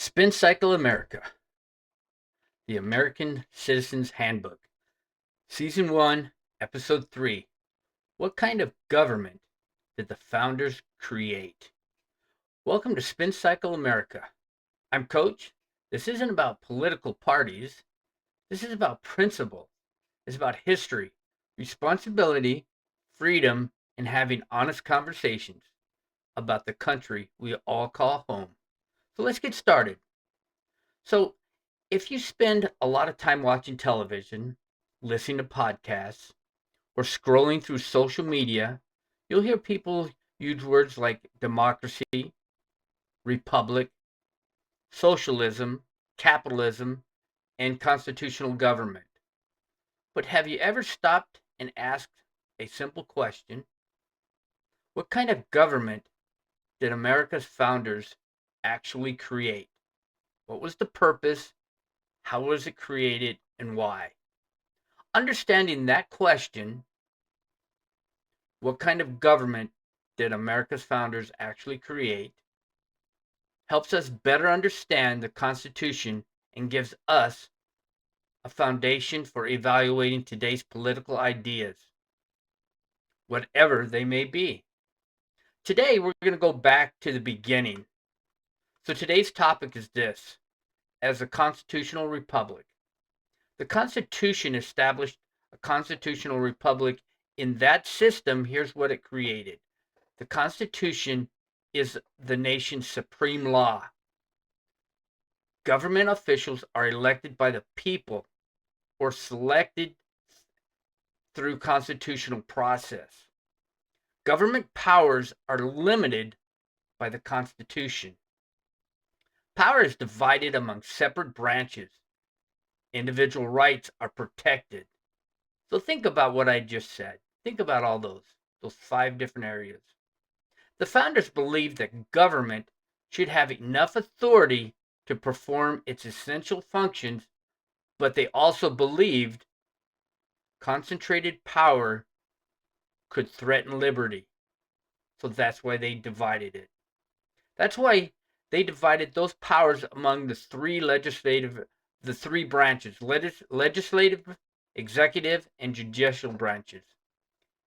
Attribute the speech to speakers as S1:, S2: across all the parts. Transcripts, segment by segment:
S1: Spin Cycle America, the American Citizen's Handbook, Season 1, Episode 3. What kind of government did the founders create? Welcome to Spin Cycle America. I'm Coach. This isn't about political parties. This is about principle. It's about history, responsibility, freedom, and having honest conversations about the country we all call home. So let's get started. So, if you spend a lot of time watching television, listening to podcasts, or scrolling through social media, you'll hear people use words like democracy, republic, socialism, capitalism, and constitutional government. But have you ever stopped and asked a simple question? What kind of government did America's founders actually create? What was the purpose? How was it created, and why? Understanding that question, what kind of government did America's founders actually create, helps us better understand the Constitution and gives us a foundation for evaluating today's political ideas, whatever they may be. Today, we're going to go back to the beginning. So today's topic is this: as a constitutional republic. The Constitution established a constitutional republic. In that system, here's what it created. The Constitution is the nation's supreme law. Government officials are elected by the people or selected through constitutional process. Government powers are limited by the Constitution. Power is divided among separate branches. Individual rights are protected. So think about what I just said. Think about all those 5 different areas. The founders believed that government should have enough authority to perform its essential functions, but they also believed concentrated power could threaten liberty. So that's why they divided it. That's why they divided those powers among the three branches, legislative, executive, and judicial branches,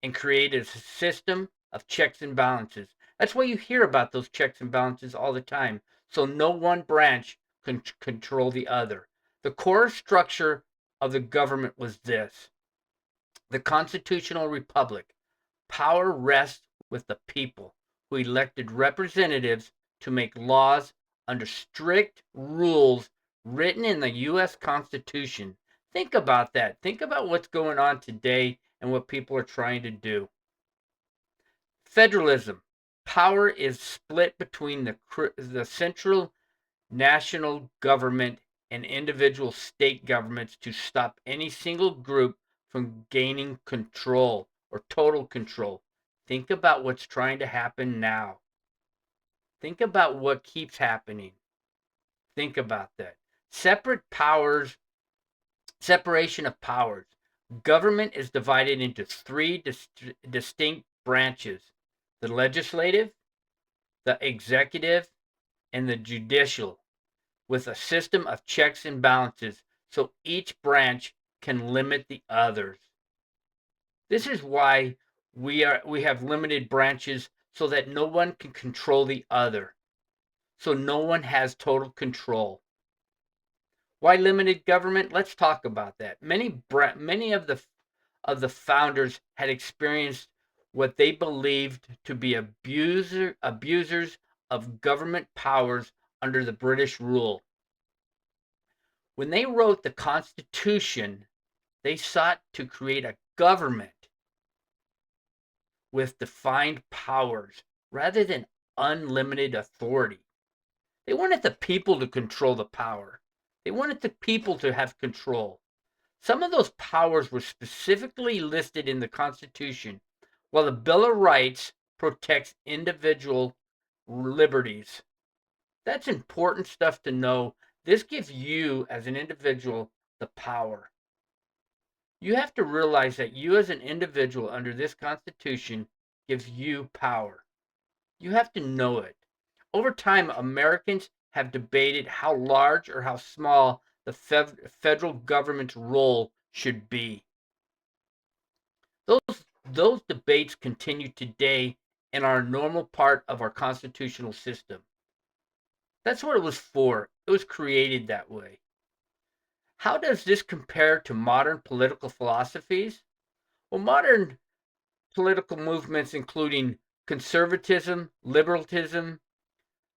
S1: and created a system of checks and balances. That's why you hear about those checks and balances all the time. So no one branch can control the other. The core structure of the government was this: the constitutional republic. Power rests with the people, who elected representatives to make laws under strict rules written in the U.S. Constitution. Think about that. Think about what's going on today and what people are trying to do. Federalism. Power is split between the central national government and individual state governments to stop any single group from gaining control or total control. Think about what's trying to happen now. Think about what keeps happening. Think about that. Separation of powers. Government is divided into 3 distinct branches: the legislative, the executive, and the judicial, with a system of checks and balances so each branch can limit the others. This is why we have limited branches, so that no one can control the other. So no one has total control. Why limited government? Let's talk about that. Many of the founders had experienced what they believed to be abusers of government powers under the British rule. When they wrote the Constitution, they sought to create a government with defined powers rather than unlimited authority. They wanted the people to control the power. They wanted the people to have control. Some of those powers were specifically listed in the Constitution, while the Bill of Rights protects individual liberties. That's important stuff to know. This gives you, as an individual, the power. You have to realize that you, as an individual under this Constitution, gives you power. You have to know it. Over time, Americans have debated how large or how small the federal government's role should be. Those debates continue today and are a normal part of our constitutional system. That's what it was for. It was created that way. How does this compare to modern political philosophies? Well, modern political movements, including conservatism, liberalism,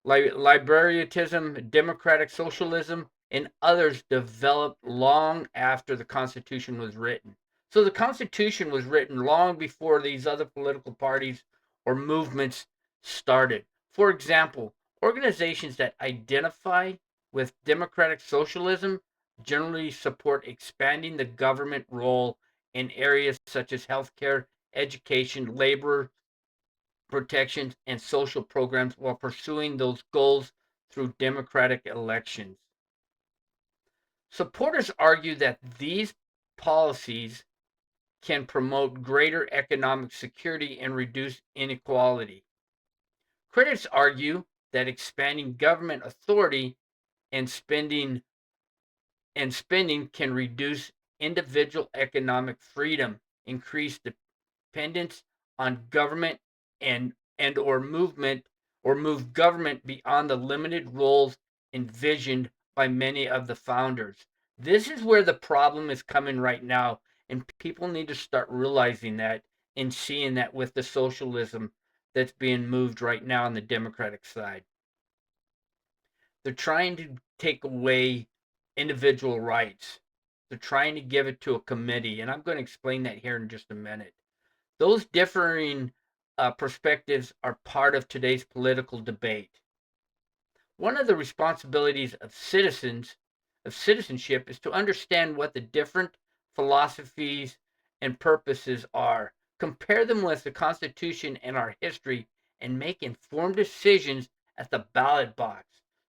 S1: libertarianism, democratic socialism, and others, developed long after the Constitution was written. So the Constitution was written long before these other political parties or movements started. For example, organizations that identify with democratic socialism generally support expanding the government role in areas such as healthcare, education, labor protections, and social programs while pursuing those goals through democratic elections. Supporters argue that these policies can promote greater economic security and reduce inequality. Critics argue that expanding government authority and spending can reduce individual economic freedom, increase dependence on government and or move government beyond the limited roles envisioned by many of the founders. This is where the problem is coming right now, and people need to start realizing that and seeing that with the socialism that's being moved right now on the Democratic side. They're trying to take away individual rights. They're trying to give it to a committee, and I'm going to explain that here in just a minute. Those differing perspectives are part of today's political debate. One of the responsibilities of citizenship, is to understand what the different philosophies and purposes are, compare them with the Constitution and our history, and make informed decisions at the ballot box.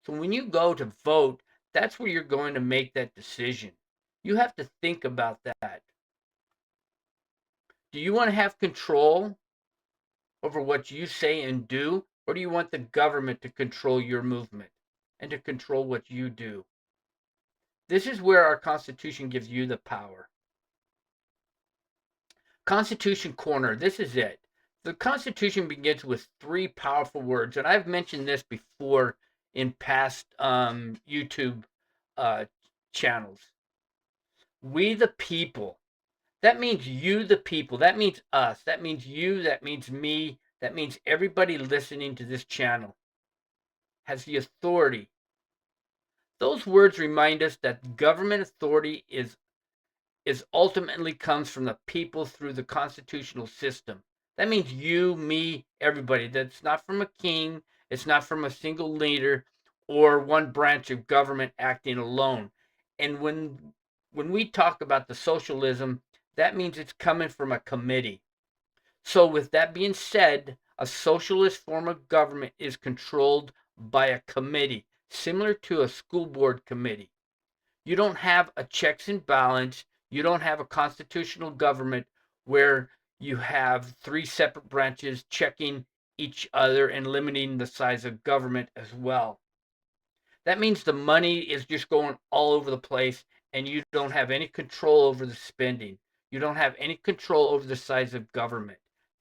S1: So when you go to vote, that's where you're going to make that decision. You have to think about that. Do you want to have control over what you say and do, or do you want the government to control your movement and to control what you do? This is where our Constitution gives you the power. Constitution Corner, this is it. The Constitution begins with three powerful words, and I've mentioned this before in past YouTube channels. We the people. That means you, the people. That means us. That means you. That means me. That means everybody listening to this channel has the authority. Those words remind us that government authority is ultimately comes from the people through the constitutional system. That means you, me, everybody. That's not from a king. It's not from a single leader or one branch of government acting alone. And when we talk about the socialism, that means it's coming from a committee. So with that being said, a socialist form of government is controlled by a committee, similar to a school board committee. You don't have a checks and balance. You don't have a constitutional government where you have three separate branches checking each other and limiting the size of government as well. That means the money is just going all over the place and you don't have any control over the spending. You don't have any control over the size of government.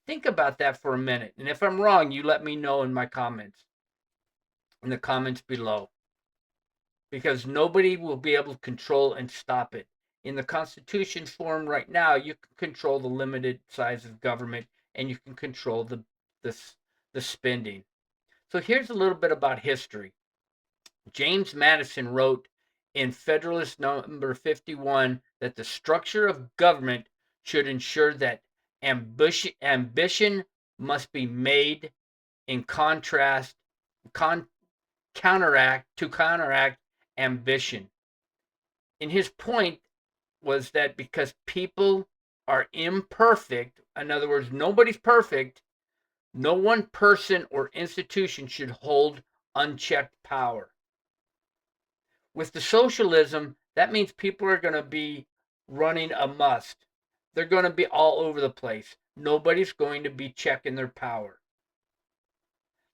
S1: Think about that for a minute. And if I'm wrong, you let me know in my comments, in the comments below. Because nobody will be able to control and stop it. In the Constitution form right now, you can control the limited size of government and you can control the spending. So here's a little bit about history. James Madison wrote in Federalist Number 51 that the structure of government should ensure that ambition must be made in contrast, counteract ambition. And his point was that because people are imperfect, in other words, nobody's perfect, no one person or institution should hold unchecked power. With the socialism, that means people are going to be running a must. They're going to be all over the place. Nobody's going to be checking their power.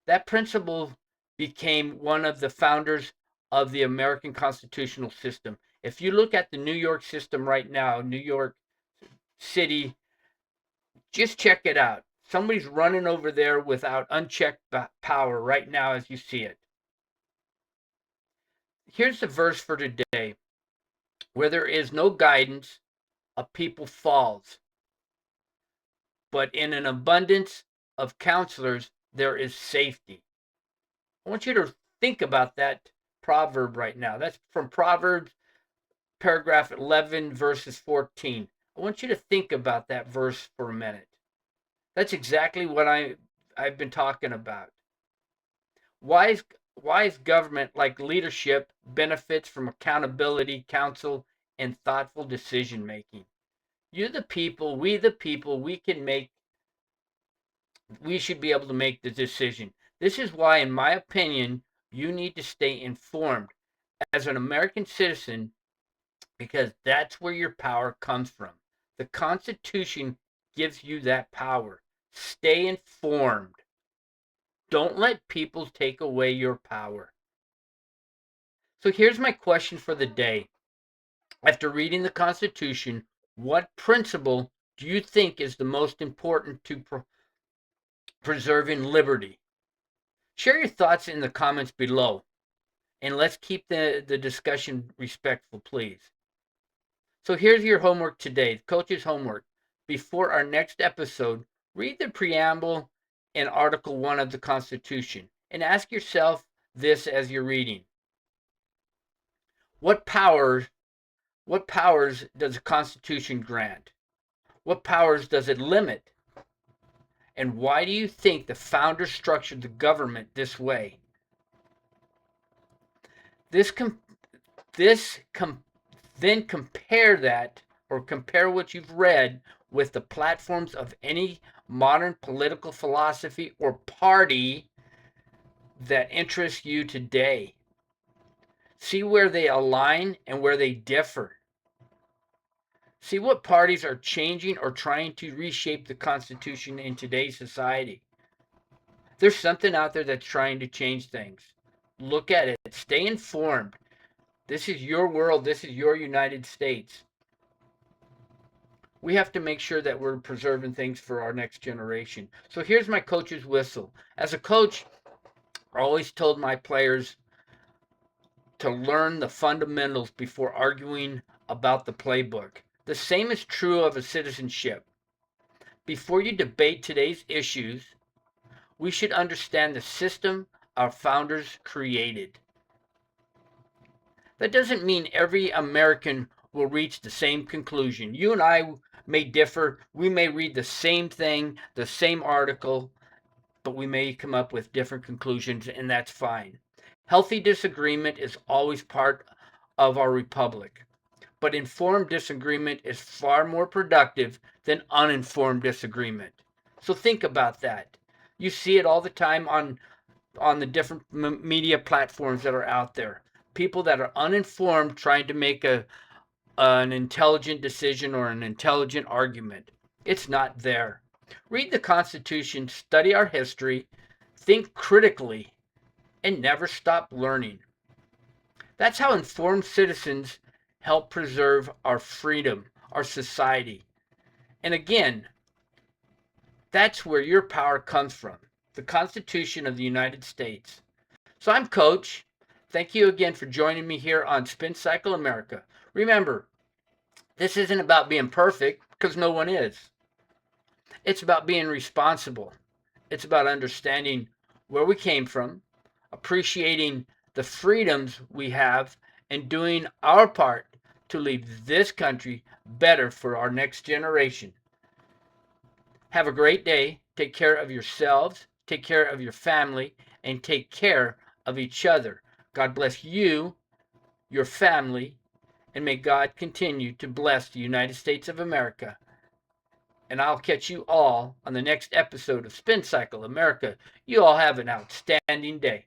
S1: That principle became one of the founders of the American constitutional system. If you look at the New York system right now, New York City, just check it out. Somebody's running over there without unchecked power right now as you see it. Here's the verse for today. Where there is no guidance, a people falls. But in an abundance of counselors, there is safety. I want you to think about that proverb right now. That's from Proverbs, paragraph 11, verses 14. I want you to think about that verse for a minute. That's exactly what I've been talking about. Wise government, like leadership, benefits from accountability, counsel, and thoughtful decision making. You the people, we should be able to make the decision. This is why, in my opinion, you need to stay informed as an American citizen, because that's where your power comes from. The Constitution gives you that power. Stay informed. Don't let people take away your power. So here's my question for the day. After reading the Constitution, what principle do you think is the most important to preserving liberty? Share your thoughts in the comments below, and let's keep the discussion respectful, please. So here's your homework today, coach's homework. Before our next episode, read the preamble and Article 1 of the Constitution and ask yourself this as you're reading. What powers does the Constitution grant? What powers does it limit? And why do you think the founders structured the government this way? Then compare that, or compare what you've read with the platforms of any modern political philosophy or party that interests you today. See where they align and where they differ. See what parties are changing or trying to reshape the Constitution in today's society. There's something out there that's trying to change things. Look at it. Stay informed. This is your world. This is your United States. We have to make sure that we're preserving things for our next generation. So here's my coach's whistle. As a coach, I always told my players to learn the fundamentals before arguing about the playbook. The same is true of a citizenship. Before you debate today's issues, we should understand the system our founders created. That doesn't mean every American will reach the same conclusion. You and I may differ. We may read the same thing, the same article, but we may come up with different conclusions, and that's fine. Healthy disagreement is always part of our republic, but informed disagreement is far more productive than uninformed disagreement. So think about that. You see it all the time on the different media platforms that are out there. People that are uninformed trying to make an intelligent decision or an intelligent argument. It's not there. Read the Constitution, study our history, think critically, and never stop learning. That's how informed citizens help preserve our freedom, our society. And again, that's where your power comes from, the Constitution of the United States. So I'm Coach. Thank you again for joining me here on Spin Cycle America. Remember, this isn't about being perfect, because no one is. It's about being responsible. It's about understanding where we came from, appreciating the freedoms we have, and doing our part to leave this country better for our next generation. Have a great day. Take care of yourselves, take care of your family, and take care of each other. God bless you, your family, and may God continue to bless the United States of America. And I'll catch you all on the next episode of Spin Cycle America. You all have an outstanding day.